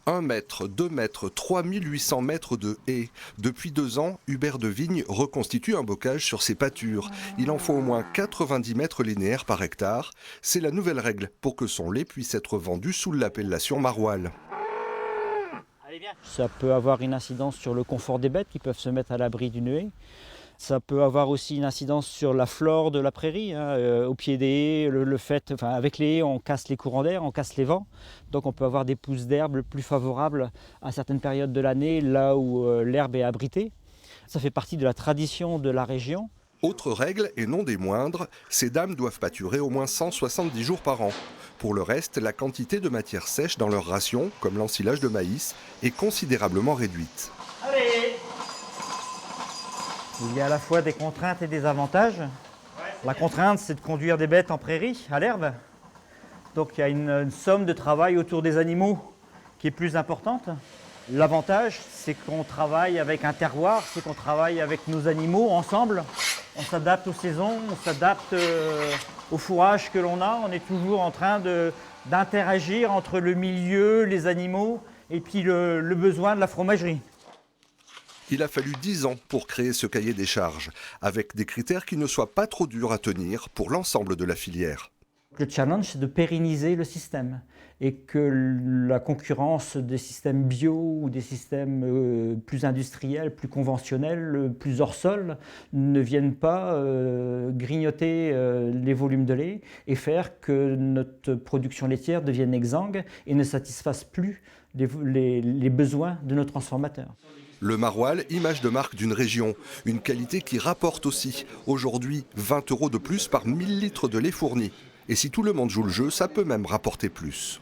1 mètre, 2 mètres, 3800 mètres de haies. Depuis 2 ans, Hubert de Vigne reconstitue un bocage sur ses pâtures. Il en faut au moins 90 mètres linéaires par hectare. C'est la nouvelle règle pour que son lait puisse être vendu sous l'appellation maroilles. Ça peut avoir une incidence sur le confort des bêtes qui peuvent se mettre à l'abri d'une haie. Ça peut avoir aussi une incidence sur la flore de la prairie, au pied des haies, avec les haies, on casse les courants d'air, on casse les vents. Donc on peut avoir des pousses d'herbe plus favorables à certaines périodes de l'année, là où l'herbe est abritée. Ça fait partie de la tradition de la région. Autre règle, et non des moindres, ces dames doivent pâturer au moins 170 jours par an. Pour le reste, la quantité de matière sèche dans leur ration, comme l'ensilage de maïs, est considérablement réduite. Allez ! Il y a à la fois des contraintes et des avantages. La contrainte, c'est de conduire des bêtes en prairie, à l'herbe. Donc il y a une somme de travail autour des animaux qui est plus importante. L'avantage, c'est qu'on travaille avec un terroir, c'est qu'on travaille avec nos animaux ensemble. On s'adapte aux saisons, on s'adapte au fourrage que l'on a. On est toujours en train d'interagir entre le milieu, les animaux et puis le besoin de la fromagerie. Il a fallu 10 ans pour créer ce cahier des charges, avec des critères qui ne soient pas trop durs à tenir pour l'ensemble de la filière. Le challenge, c'est de pérenniser le système et que la concurrence des systèmes bio ou des systèmes plus industriels, plus conventionnels, plus hors sol, ne viennent pas grignoter les volumes de lait et faire que notre production laitière devienne exsangue et ne satisfasse plus les besoins de nos transformateurs. Le maroilles, image de marque d'une région, une qualité qui rapporte aussi. Aujourd'hui, 20 € de plus par 1000 litres de lait fourni. Et si tout le monde joue le jeu, ça peut même rapporter plus.